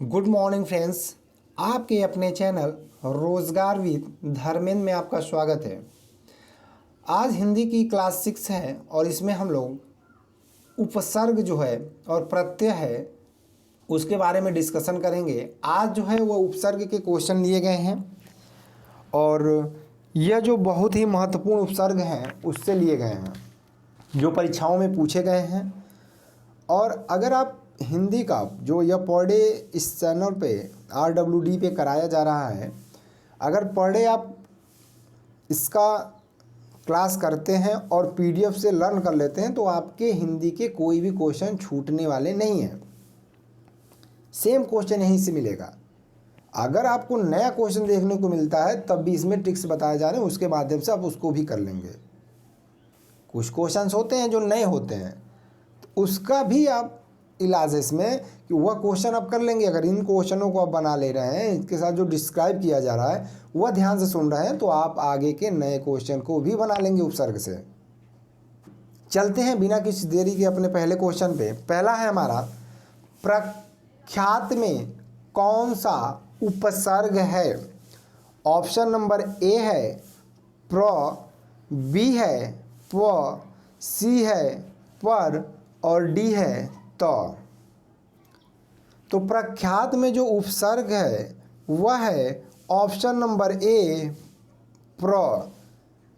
Good morning friends, आपके अपने channel रोज़गार विद धर्मेंद्र में आपका स्वागत है। आज हिंदी की क्लास 6 है और इसमें हम लोग उपसर्ग जो है और प्रत्यय है उसके बारे में डिस्कशन करेंगे। आज जो है वो उपसर्ग के क्वेश्चन लिए गए हैं और यह जो बहुत ही महत्वपूर्ण उपसर्ग हैं उससे लिए गए हैं जो परीक्षाओं में पूछे गए हैं। और अगर आप हिंदी का जो यह पर डे इस चैनल पे RWD पे कराया जा रहा है, अगर पर डे आप इसका क्लास करते हैं और PDF से लर्न कर लेते हैं तो आपके हिंदी के कोई भी क्वेश्चन छूटने वाले नहीं हैं। सेम क्वेश्चन यहीं से मिलेगा। अगर आपको नया क्वेश्चन देखने को मिलता है तब भी इसमें ट्रिक्स बताए जा रहे हैं, उसके माध्यम से आप उसको भी कर लेंगे। कुछ क्वेश्चंस होते हैं जो नए होते हैं तो उसका भी आप इलाज है इसमें कि वह क्वेश्चन आप कर लेंगे। अगर इन क्वेश्चनों को आप बना ले रहे हैं, इसके साथ जो डिस्क्राइब किया जा रहा है वह ध्यान से सुन रहे हैं, तो आप आगे के नए क्वेश्चन को भी बना लेंगे उपसर्ग से। चलते हैं बिना किसी देरी के अपने पहले क्वेश्चन पे। पहला है हमारा, प्रख्यात में कौन सा उपसर्ग है? ऑप्शन नंबर ए है प्र, बी है प्व, सी है पर और डी है तो प्रख्यात में जो उपसर्ग है वह है ऑप्शन नंबर ए प्र।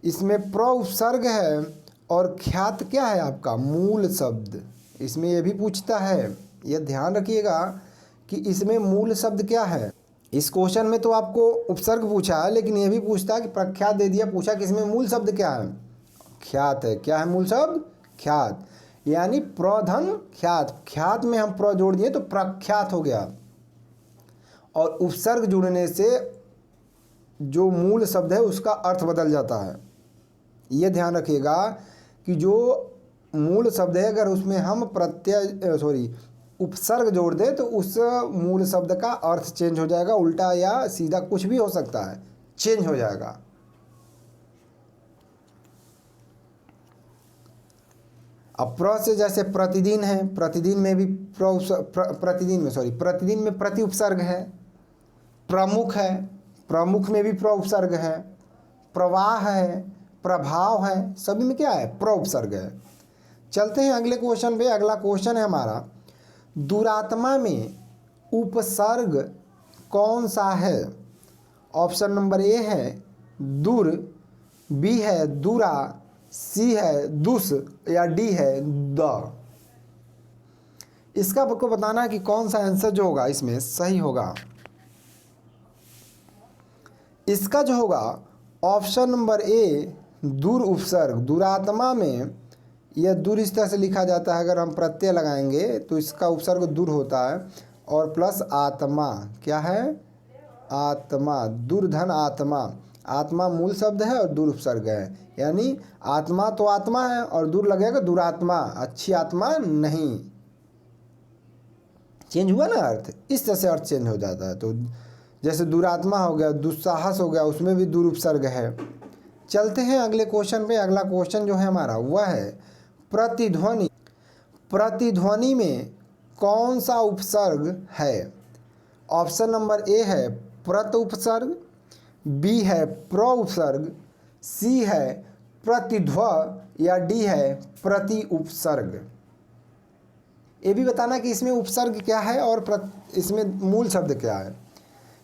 इसमें प्र उपसर्ग है और ख्यात क्या है आपका? मूल शब्द। इसमें यह भी पूछता है, यह ध्यान रखिएगा कि इसमें मूल शब्द क्या है। इस क्वेश्चन में तो आपको उपसर्ग पूछा है लेकिन यह भी पूछता है कि प्रख्यात दे दिया, पूछा कि इसमें मूल शब्द क्या है? ख्यात है। क्या है मूल शब्द? ख्यात। यानी प्रधन ख्यात, ख्यात में हम प्र जोड़ दिए तो प्रख्यात हो गया। और उपसर्ग जुड़ने से जो मूल शब्द है उसका अर्थ बदल जाता है। यह ध्यान रखिएगा कि जो मूल शब्द है अगर उसमें हम उपसर्ग जोड़ दें तो उस मूल शब्द का अर्थ चेंज हो जाएगा, उल्टा या सीधा कुछ भी हो सकता है, चेंज हो जाएगा। अब प्र से जैसे प्रतिदिन है, प्रतिदिन में भी प्रतिदिन में प्रति उपसर्ग है। प्रमुख है, प्रमुख में भी प्र उपसर्ग है। प्रवाह है, प्रभाव है, सभी में क्या है? प्र उपसर्ग है। चलते हैं अगले क्वेश्चन पे। अगला क्वेश्चन है हमारा, दुरात्मा में उपसर्ग कौन सा है? ऑप्शन नंबर ए है दुर, बी है दुरा, सी है दुस या डी है द। इसका आपको बताना है कि कौन सा आंसर जो होगा इसमें सही होगा। इसका जो होगा ऑप्शन नंबर ए दूर उपसर्ग। दुरात्मा में यह दूर इस तरह से लिखा जाता है, अगर हम प्रत्यय लगाएंगे तो इसका उपसर्ग दूर होता है और प्लस आत्मा। क्या है? आत्मा। दुर्धन आत्मा। आत्मा मूल शब्द है और दूर उपसर्ग है, यानी आत्मा तो आत्मा है और दूर लगेगा दुरात्मा, अच्छी आत्मा नहीं। चेंज हुआ ना अर्थ, इस तरह से अर्थ चेंज हो जाता है। तो जैसे दुरात्मा हो गया, दुस्साहस हो गया, उसमें भी दूर उपसर्ग है। चलते हैं अगले क्वेश्चन पे। अगला क्वेश्चन जो है हमारा वह है प्रतिध्वनि। प्रतिध्वनि में कौन सा उपसर्ग है? ऑप्शन नंबर ए है प्रत उपसर्ग, बी है प्र उपसर्ग, सी है प्रतिध्व या डी है प्रति उपसर्ग। ये भी बताना कि इसमें उपसर्ग क्या है और इसमें मूल शब्द क्या है।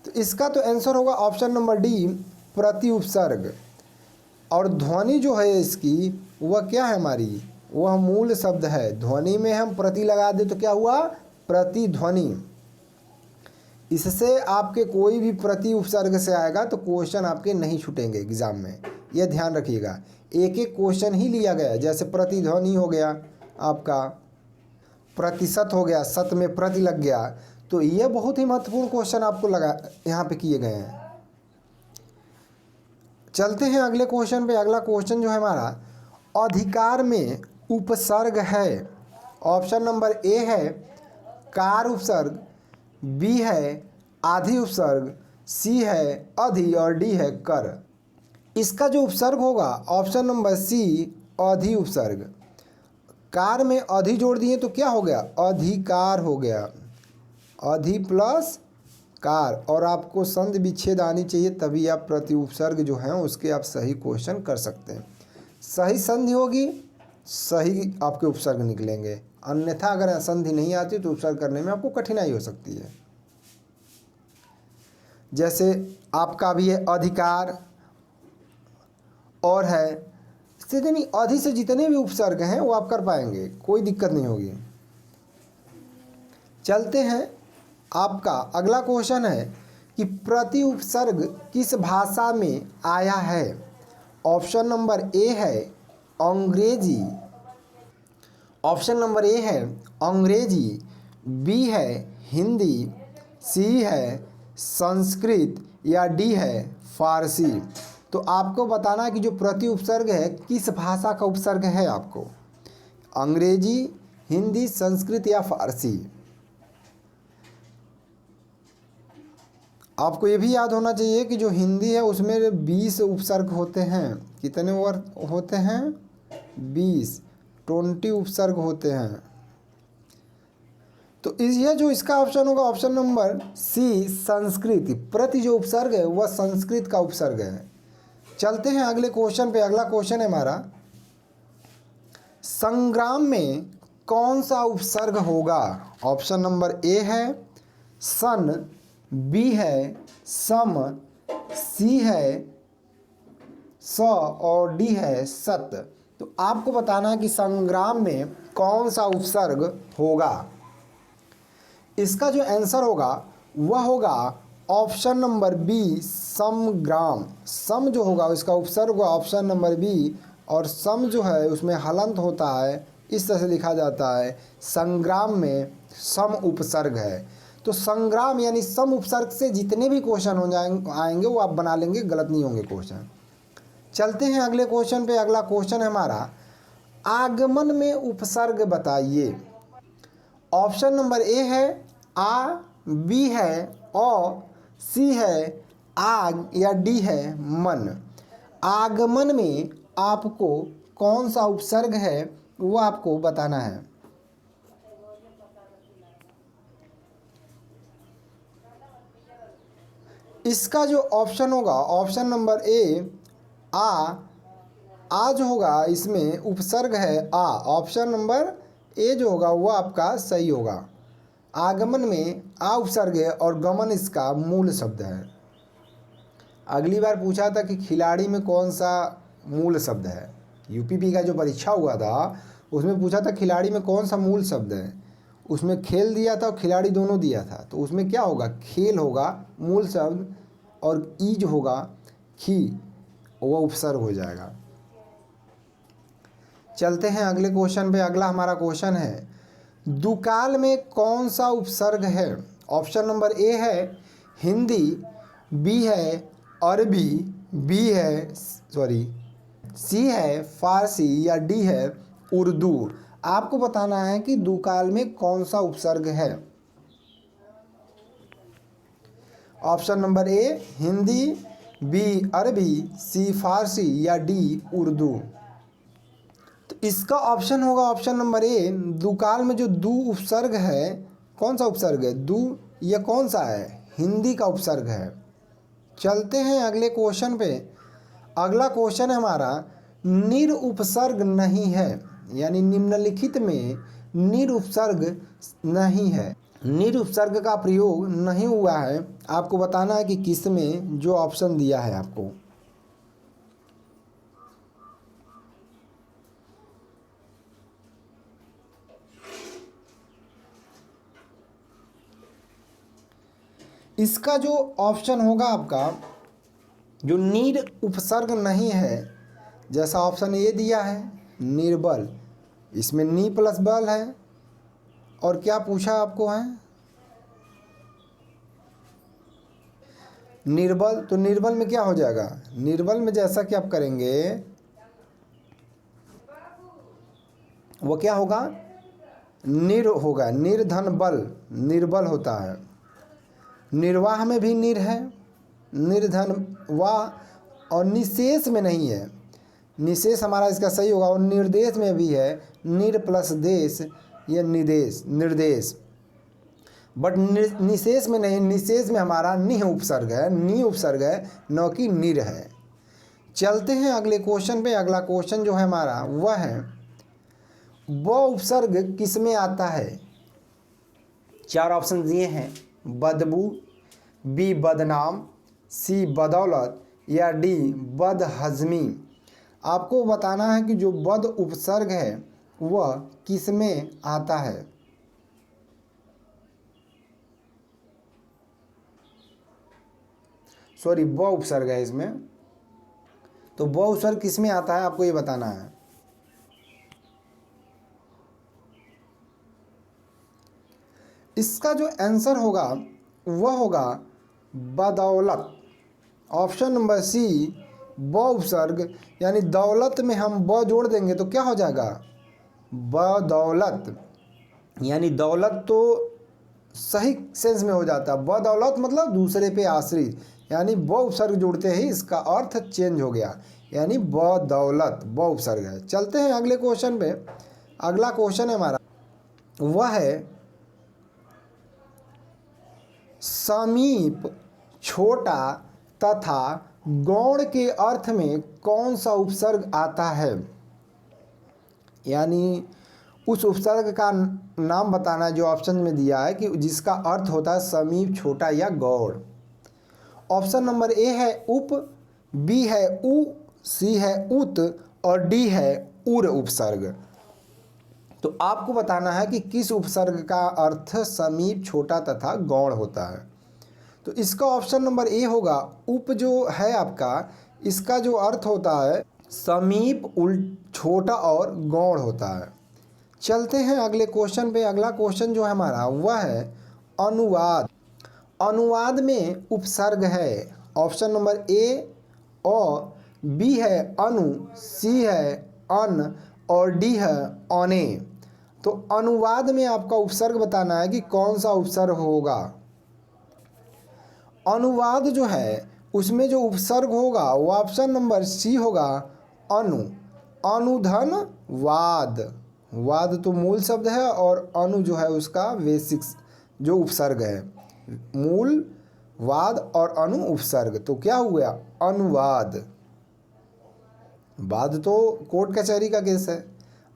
तो इसका तो आंसर होगा ऑप्शन नंबर डी प्रति उपसर्ग। और ध्वनि जो है इसकी वह क्या है हमारी? वह मूल शब्द है। ध्वनि में हम प्रति लगा दे तो क्या हुआ? प्रतिध्वनि। इससे आपके कोई भी प्रति उपसर्ग से आएगा तो क्वेश्चन आपके नहीं छूटेंगे एग्जाम में, यह ध्यान रखिएगा। एक एक क्वेश्चन ही लिया गया है, जैसे प्रतिध्वनि हो गया आपका, प्रतिशत हो गया, शत में प्रति लग गया, तो यह बहुत ही महत्वपूर्ण क्वेश्चन आपको लगा यहाँ पे किए गए हैं। चलते हैं अगले क्वेश्चन पे। अगला क्वेश्चन जो है हमारा, अधिकार में उपसर्ग है। ऑप्शन नंबर ए है कार उपसर्ग, बी है आधि उपसर्ग, सी है अधि और डी है कर। इसका जो उपसर्ग होगा ऑप्शन नंबर सी अधि उपसर्ग। कार में अधि जोड़ दिए तो क्या हो गया? अधिकार हो गया। अधि प्लस कार, और आपको संधि विच्छेद आनी चाहिए, तभी आप प्रति उपसर्ग जो है उसके आप सही क्वेश्चन कर सकते हैं। सही संधि होगी, सही आपके उपसर्ग निकलेंगे, अन्यथा अगर संधि नहीं आती तो उपसर्ग करने में आपको कठिनाई हो सकती है। जैसे आपका भी है अधिकार और है, इससे नहीं, अधि से जितने भी उपसर्ग हैं वो आप कर पाएंगे, कोई दिक्कत नहीं होगी। चलते हैं, आपका अगला क्वेश्चन है कि प्रति उपसर्ग किस भाषा में आया है। ऑप्शन नंबर ए है अंग्रेजी, ऑप्शन नंबर ए है अंग्रेजी, बी है हिंदी, सी है संस्कृत या डी है फारसी। तो आपको बताना है कि जो प्रति उपसर्ग है किस भाषा का उपसर्ग है, आपको अंग्रेजी, हिंदी, संस्कृत या फारसी। आपको ये भी याद होना चाहिए कि जो हिंदी है उसमें 20 उपसर्ग होते हैं। कितने वर्ग होते हैं? 20 उपसर्ग होते हैं। तो ये जो इसका ऑप्शन होगा ऑप्शन नंबर सी संस्कृत, प्रति जो उपसर्ग है वह संस्कृत का उपसर्ग है। चलते हैं अगले क्वेश्चन पे। अगला क्वेश्चन है हमारा, संग्राम में कौन सा उपसर्ग होगा। ऑप्शन नंबर ए है सन, बी है सम, सी है स और डी है सत। तो आपको बताना है कि संग्राम में कौन सा उपसर्ग होगा। इसका जो आंसर होगा वह होगा ऑप्शन नंबर बी समग्राम। सम जो होगा उसका उपसर्ग होगा ऑप्शन नंबर बी, और सम जो है उसमें हलंत होता है, इस तरह से लिखा जाता है। संग्राम में सम उपसर्ग है। तो संग्राम यानी सम उपसर्ग से जितने भी क्वेश्चन हो आएंगे वो आप बना लेंगे, गलत नहीं होंगे क्वेश्चन। चलते हैं अगले क्वेश्चन पे। अगला क्वेश्चन है हमारा, आगमन में उपसर्ग बताइए। ऑप्शन नंबर ए है आ, बी है औ, सी है आग या डी है मन। आगमन में आपको कौन सा उपसर्ग है वो आपको बताना है। इसका जो ऑप्शन होगा ऑप्शन नंबर ए आ जो होगा इसमें उपसर्ग है आ। ऑप्शन नंबर ए जो होगा वो आपका सही होगा। आगमन में आ उपसर्ग है और गमन इसका मूल शब्द है। अगली बार पूछा था कि खिलाड़ी में कौन सा मूल शब्द है। यूपीपी का जो परीक्षा हुआ था उसमें पूछा था खिलाड़ी में कौन सा मूल शब्द है। उसमें खेल दिया था और खिलाड़ी दोनों दिया था। तो उसमें क्या होगा, खेल होगा मूल शब्द और ई जो होगा खी वह उपसर्ग हो जाएगा। चलते हैं अगले क्वेश्चन पे। अगला हमारा क्वेश्चन है, दुकाल में कौन सा उपसर्ग है। ऑप्शन नंबर ए है हिंदी, बी है अरबी, सी है फारसी या डी है उर्दू। आपको बताना है कि दुकाल में कौन सा उपसर्ग है। Option number A Hindi, B अरबी, सी फारसी या डी उर्दू। तो इसका ऑप्शन होगा ऑप्शन नंबर ए दुकाल में जो दू उपसर्ग है, कौन सा उपसर्ग है दू, यह कौन सा है, हिंदी का उपसर्ग है। चलते हैं अगले क्वेश्चन पे। अगला क्वेश्चन है हमारा, निर उपसर्ग नहीं है, यानी निम्नलिखित में निर उपसर्ग नहीं है, निर उपसर्ग का प्रयोग नहीं हुआ है। आपको बताना है कि किस में जो ऑप्शन दिया है आपको। इसका जो ऑप्शन होगा आपका जो नीर उपसर्ग नहीं है, जैसा ऑप्शन ये दिया है निर्बल, इसमें नी प्लस बल है। और क्या पूछा आपको है निर्बल, तो निर्बल में क्या हो जाएगा, निर्बल में जैसा कि आप करेंगे वो क्या होगा निर होगा, निर्धन बल निर्बल होता है। निर्वाह में भी निर है, निर्धन वाह, और निशेष में नहीं है, निशेष हमारा इसका सही होगा। और निर्देश में भी है निर प्लस देश या निर्देश। बट निशेष में नहीं, निशेष में हमारा निह उपसर्ग है, नी उपसर्ग है, न कि निर है। चलते हैं अगले क्वेश्चन पे। अगला क्वेश्चन जो है हमारा वह है ब उपसर्ग किस में आता है। चार ऑप्शन दिए हैं, बदबू, बी बदनाम, सी बदौलत या डी बदहजमी। आपको बताना है कि जो बद उपसर्ग है वह किस में आता है। सॉरी, ब उपसर्ग है इसमें, तो ब उपसर्ग किस में आता है आपको ये बताना है। इसका जो आंसर होगा वह होगा बदौलत। ऑप्शन नंबर सी, ब उपसर्ग यानी दौलत में हम ब जोड़ देंगे तो क्या हो जाएगा, बदौलत। यानी दौलत तो सही सेंस में हो जाता है, बदौलत मतलब दूसरे पे आश्रित, यानी ब उपसर्ग जोड़ते ही इसका अर्थ चेंज हो गया, यानी बदौलत ब उपसर्ग है। चलते हैं अगले क्वेश्चन पे। अगला क्वेश्चन है हमारा वह है समीप, छोटा तथा गौण के अर्थ में कौन सा उपसर्ग आता है। यानी उस उपसर्ग का नाम बताना है जो ऑप्शन में दिया है कि जिसका अर्थ होता है समीप, छोटा या गौण। ऑप्शन नंबर ए है उप, बी है उ, सी है उत और डी है उर उपसर्ग। तो आपको बताना है कि किस उपसर्ग का अर्थ समीप, छोटा तथा गौण होता है। तो इसका ऑप्शन नंबर ए होगा उप जो है आपका, इसका जो अर्थ होता है समीप, छोटा और गौण होता है। चलते हैं अगले क्वेश्चन पे। अगला क्वेश्चन जो है हमारा वह है अनुवाद। अनुवाद में उपसर्ग है ऑप्शन नंबर ए अ, बी है अनु, सी है अन और डी है अने। तो अनुवाद में आपका उपसर्ग बताना है कि कौन सा उपसर्ग होगा। अनुवाद जो है उसमें जो उपसर्ग होगा वो ऑप्शन नंबर सी होगा अनु, अनुधन वाद। वाद तो मूल शब्द है और अनु जो है उसका बेसिक जो उपसर्ग है। मूल वाद और अनु उपसर्ग, तो क्या हुआ अनुवाद। वाद तो कोर्ट कचहरी का केस है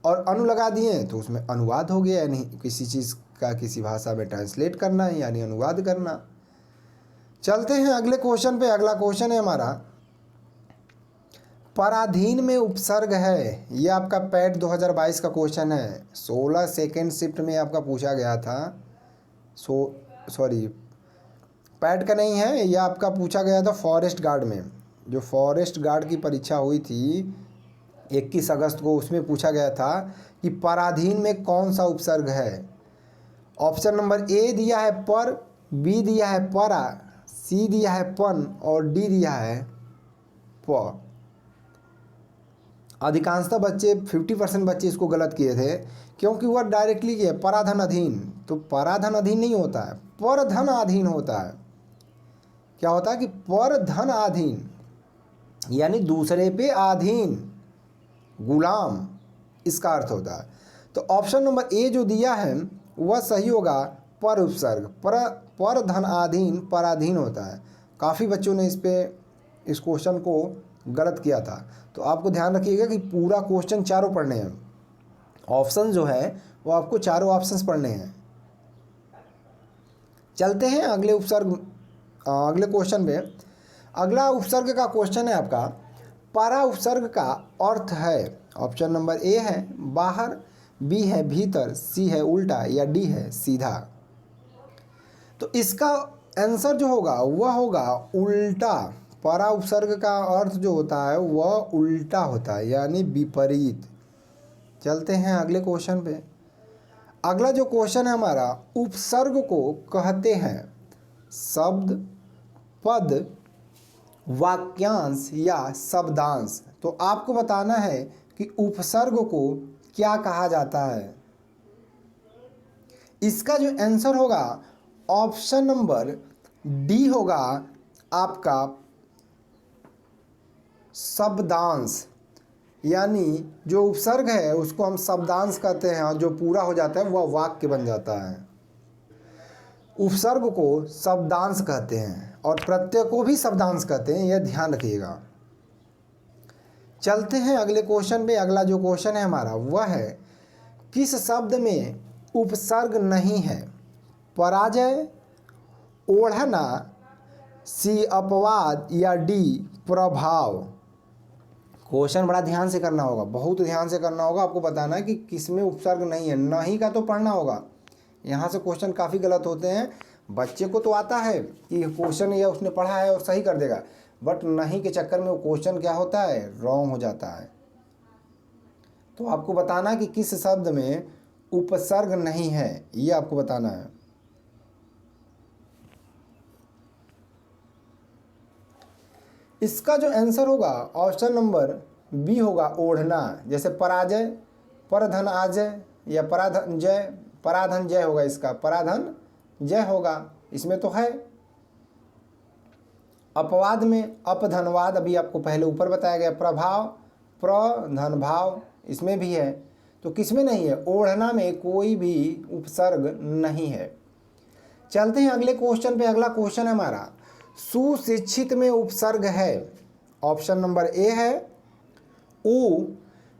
और अनु लगा दिए तो उसमें अनुवाद हो गया, यानी किसी चीज़ का किसी भाषा में ट्रांसलेट करना है यानी अनुवाद करना। चलते हैं अगले क्वेश्चन पे। अगला क्वेश्चन है हमारा पराधीन में उपसर्ग है। ये आपका पैट 2022 का क्वेश्चन है, 16 सेकेंड शिफ्ट में आपका पूछा गया था। सॉरी, पैट का नहीं है, ये आपका पूछा गया था फॉरेस्ट गार्ड में। जो फॉरेस्ट गार्ड की परीक्षा हुई थी 21 अगस्त को, उसमें पूछा गया था कि पराधीन में कौन सा उपसर्ग है। ऑप्शन नंबर ए दिया है पर, बी दिया है परा, सी दिया है पन और डी दिया है प। अधिकांशतः बच्चे 50% बच्चे इसको गलत किए थे क्योंकि वह डायरेक्टली किए पराधन अधीन। तो पराधन अधीन नहीं होता है, परधन अधीन होता है। क्या होता है कि परधन अधीन यानी दूसरे पे अधीन, गुलाम, इसका अर्थ होता है। तो ऑप्शन नंबर ए जो दिया है वह सही होगा, पर उपसर्ग, पर धन अधीन पराधीन होता है। काफ़ी बच्चों ने इस क्वेश्चन को गलत किया था, तो आपको ध्यान रखिएगा कि पूरा क्वेश्चन चारों पढ़ने हैं। ऑप्शन जो है वो आपको चारों ऑप्शंस पढ़ने हैं। चलते हैं अगले क्वेश्चन पे। अगला उपसर्ग का क्वेश्चन है आपका परा उपसर्ग का अर्थ है। ऑप्शन नंबर ए है बाहर, बी है भीतर, सी है उल्टा या डी है सीधा। तो इसका आंसर जो होगा वह होगा उल्टा। परा उपसर्ग का अर्थ जो होता है वह उल्टा होता है यानी विपरीत। चलते हैं अगले क्वेश्चन पे। अगला जो क्वेश्चन है हमारा उपसर्ग को कहते हैं शब्द, पद, वाक्यांश या शब्दांश। तो आपको बताना है कि उपसर्ग को क्या कहा जाता है। इसका जो आंसर होगा ऑप्शन नंबर डी होगा आपका शब्दांश। यानी जो उपसर्ग है उसको हम शब्दांश कहते हैं और जो पूरा हो जाता है वह वाक्य बन जाता है। उपसर्ग को शब्दांश कहते हैं और प्रत्यय को भी शब्दांश कहते हैं, यह ध्यान रखिएगा। चलते हैं अगले क्वेश्चन पे। अगला जो क्वेश्चन है हमारा वह है, किस शब्द में उपसर्ग नहीं है? पराजय, ओढ़ना, सी अपवाद या डी प्रभाव। क्वेश्चन बड़ा ध्यान से करना होगा, बहुत ध्यान से करना होगा। आपको बताना है कि किस में उपसर्ग नहीं है। नहीं का तो पढ़ना होगा। यहाँ से क्वेश्चन काफ़ी गलत होते हैं। बच्चे को तो आता है कि क्वेश्चन ये उसने पढ़ा है और सही कर देगा, बट नहीं के चक्कर में वो क्वेश्चन क्या होता है, रॉन्ग हो जाता है। तो आपको बताना है कि किस शब्द में उपसर्ग नहीं है, ये आपको बताना है। इसका जो आंसर होगा ऑप्शन नंबर बी होगा, ओढ़ना। जैसे पराजय, परधन आजय या पराधन जय, पराधन जय होगा, इसका पराधन जय होगा, इसमें तो है। अपवाद में अपधनवाद, अभी आपको पहले ऊपर बताया गया। प्रभाव, प्रधन भाव, इसमें भी है। तो किसमें नहीं है? ओढ़ना में कोई भी उपसर्ग नहीं है। चलते हैं अगले क्वेश्चन पे। अगला क्वेश्चन है हमारा, सुशिक्षित में उपसर्ग है? ऑप्शन नंबर ए है उ,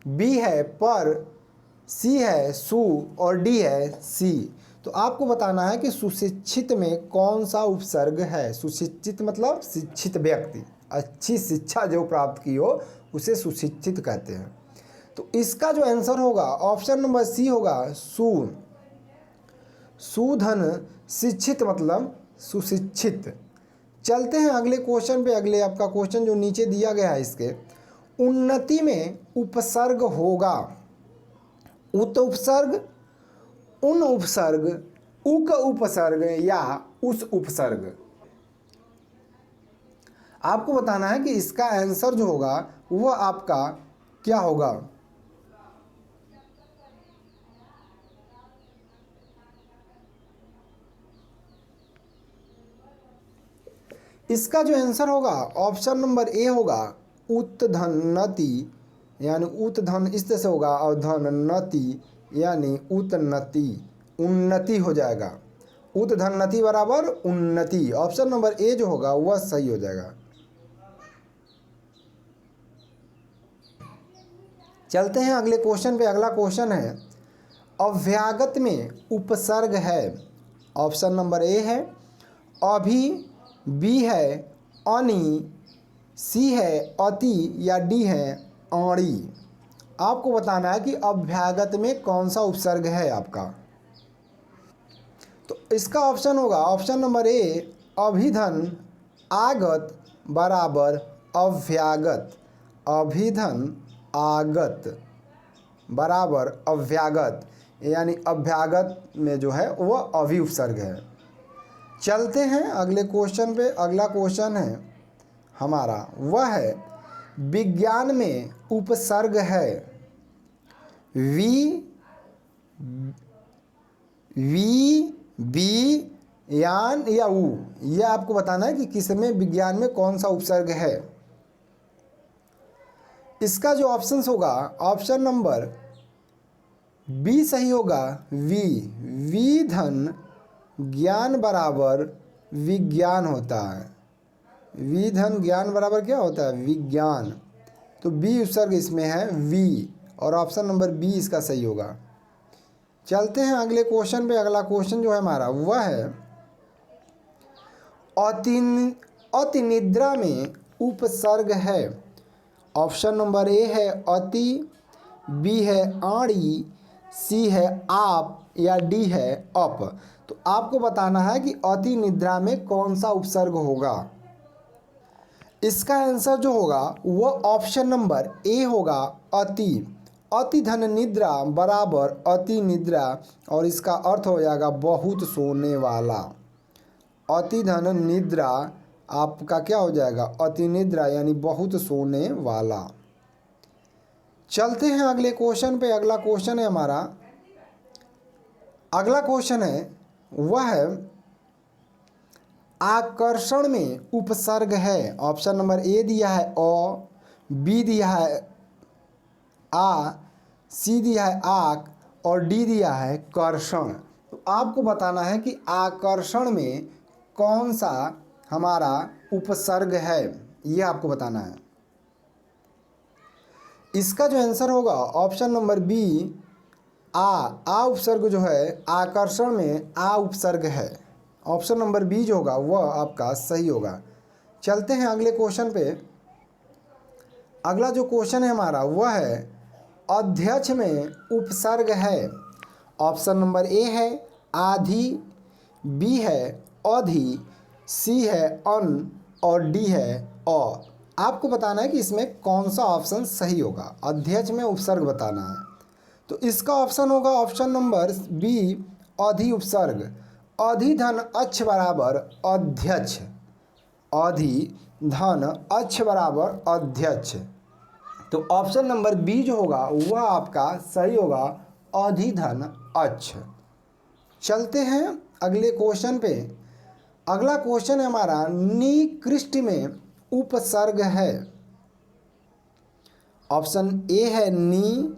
बी है पर, सी है सु और डी है सी। तो आपको बताना है कि सुशिक्षित में कौन सा उपसर्ग है। सुशिक्षित मतलब शिक्षित व्यक्ति, अच्छी शिक्षा जो प्राप्त की हो उसे सुशिक्षित कहते हैं। तो इसका जो आंसर होगा ऑप्शन नंबर सी होगा, सु। सुधन शिक्षित मतलब सुशिक्षित। चलते हैं अगले क्वेश्चन पे। अगले आपका क्वेश्चन जो नीचे दिया गया है, इसके उन्नति में उपसर्ग होगा? उत उपसर्ग, उन उपसर्ग, उक उपसर्ग या उस उपसर्ग। आपको बताना है कि इसका आंसर जो होगा वह आपका क्या होगा। इसका जो आंसर होगा ऑप्शन नंबर ए होगा, उत्धन्नति, यानी उत्धन इस तरह से होगा और धन्नति यानी उन्नति, उन्नति हो जाएगा। उत्धन्नति बराबर उन्नति। ऑप्शन नंबर ए जो होगा वह सही हो जाएगा। चलते हैं अगले क्वेश्चन पे। अगला क्वेश्चन है, अव्यागत में उपसर्ग है? ऑप्शन नंबर ए है अभी, बी है अनि, सी है अति या डी है आड़ी। आपको बताना है कि अभ्यागत में कौन सा उपसर्ग है आपका। तो इसका ऑप्शन होगा ऑप्शन नंबर ए, अभिधन आगत बराबर अव्यागत। अभिधन आगत बराबर अव्यागत, यानी अभ्यागत में जो है वह अभी उपसर्ग है। चलते हैं अगले क्वेश्चन पे। अगला क्वेश्चन है हमारा वह है, विज्ञान में उपसर्ग है? वी, बी, यान या उ। यह आपको बताना है कि किस में विज्ञान में कौन सा उपसर्ग है। इसका जो ऑप्शन होगा ऑप्शन नंबर बी सही होगा, वी धन ज्ञान बराबर विज्ञान होता है। वी धन ज्ञान बराबर क्या होता है? विज्ञान। तो बी उपसर्ग इसमें है वी, और ऑप्शन नंबर बी इसका सही होगा। चलते हैं अगले क्वेश्चन पे। अगला क्वेश्चन जो है हमारा वह है, अति निद्रा में उपसर्ग है? ऑप्शन नंबर ए है अति, बी है आड़ी, सी है आप या डी है अप। तो आपको बताना है कि अति निद्रा में कौन सा उपसर्ग होगा। इसका आंसर जो होगा वह ऑप्शन नंबर ए होगा, अति। अति धन निद्रा बराबर अति निद्रा, और इसका अर्थ हो जाएगा बहुत सोने वाला। अति धन निद्रा आपका क्या हो जाएगा? अति निद्रा यानी बहुत सोने वाला। चलते हैं अगले क्वेश्चन पे। अगला क्वेश्चन है हमारा, अगला क्वेश्चन है वह है, आकर्षण में उपसर्ग है? ऑप्शन नंबर ए दिया है अ, बी दिया है आ, सी दिया है आक और डी दिया है कर्षण। तो आपको बताना है कि आकर्षण में कौन सा हमारा उपसर्ग है, ये आपको बताना है। इसका जो आंसर होगा ऑप्शन नंबर बी आ उपसर्ग जो है आकर्षण में आ उपसर्ग है। ऑप्शन नंबर बी जो होगा वह आपका सही होगा। चलते हैं अगले क्वेश्चन पे। अगला जो क्वेश्चन है हमारा वह है अध्यक्ष में उपसर्ग है। ऑप्शन नंबर ए है आधी, बी है अधि, सी है अन और डी है अ। आपको बताना है कि इसमें कौन सा ऑप्शन सही होगा। अध्यक्ष में उपसर्ग बताना है, तो इसका ऑप्शन होगा ऑप्शन नंबर बी अधि उपसर्ग। अधि धन अक्ष बराबर अध्यक्ष, अधि धन अक्ष बराबर अध्यक्ष। तो ऑप्शन नंबर बी जो होगा वह आपका सही होगा, अधि धन अक्ष। चलते हैं अगले क्वेश्चन पे। अगला क्वेश्चन है हमारा निकृष्ट में उपसर्ग है। ऑप्शन ए है नी,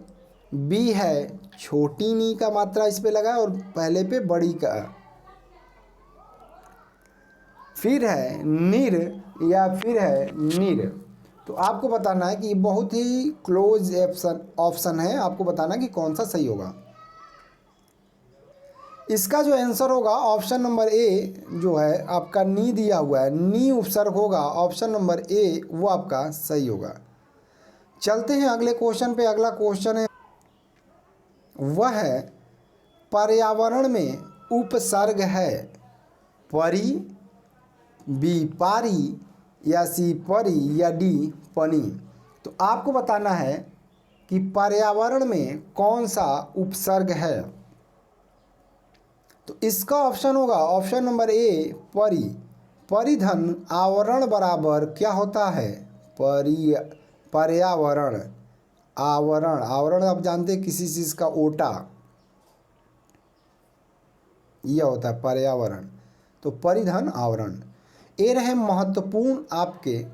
बी है छोटी नी का मात्रा इस पे लगा है और पहले पे बड़ी का, फिर है निर या फिर है निर। तो आपको बताना है कि बहुत ही क्लोज ऑप्शन है, आपको बताना है कि कौन सा सही होगा। इसका जो आंसर होगा ऑप्शन नंबर ए जो है आपका नी दिया हुआ है, नी उपसर्ग होगा। ऑप्शन नंबर ए वो आपका सही होगा। चलते हैं अगले क्वेश्चन पे। अगला क्वेश्चन है वह है पर्यावरण में उपसर्ग है। परी, बी पारी या सी परी या डी पनी। तो आपको बताना है कि पर्यावरण में कौन सा उपसर्ग है। तो इसका ऑप्शन होगा ऑप्शन नंबर ए परी। परिधन आवरण बराबर क्या होता है, पर्यावरण। आवरण, आवरण आप जानते हैं किसी चीज़ का ओटा, यह होता है पर्यावरण। तो परिधन आवरण। ये रहे महत्वपूर्ण आपके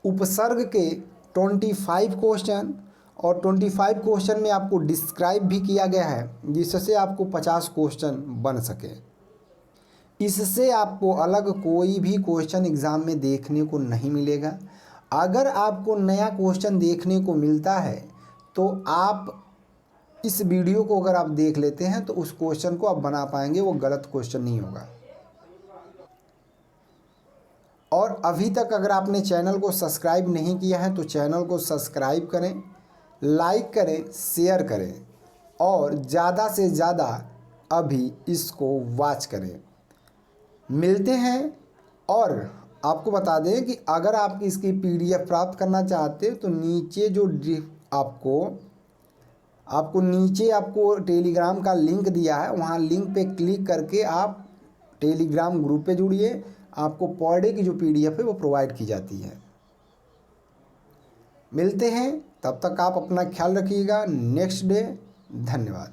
उपसर्ग के 25 क्वेश्चन, और 25 क्वेश्चन में आपको डिस्क्राइब भी किया गया है जिससे आपको 50 क्वेश्चन बन सके। इससे आपको अलग कोई भी क्वेश्चन एग्ज़ाम में देखने को नहीं मिलेगा। अगर आपको नया क्वेश्चन देखने को मिलता है तो आप इस वीडियो को अगर आप देख लेते हैं तो उस क्वेश्चन को आप बना पाएंगे, वो गलत क्वेश्चन नहीं होगा। और अभी तक अगर आपने चैनल को सब्सक्राइब नहीं किया है तो चैनल को सब्सक्राइब करें, लाइक करें, शेयर करें और ज़्यादा से ज़्यादा अभी इसको वॉच करें। मिलते हैं। और आपको बता दें कि अगर आप इसकी PDF प्राप्त करना चाहते हो तो नीचे जो आपको नीचे आपको टेलीग्राम का लिंक दिया है, वहाँ लिंक पे क्लिक करके आप टेलीग्राम ग्रुप पे जुड़िए। आपको पर डे की जो PDF है वो प्रोवाइड की जाती है। मिलते हैं, तब तक आप अपना ख्याल रखिएगा। Next day. धन्यवाद।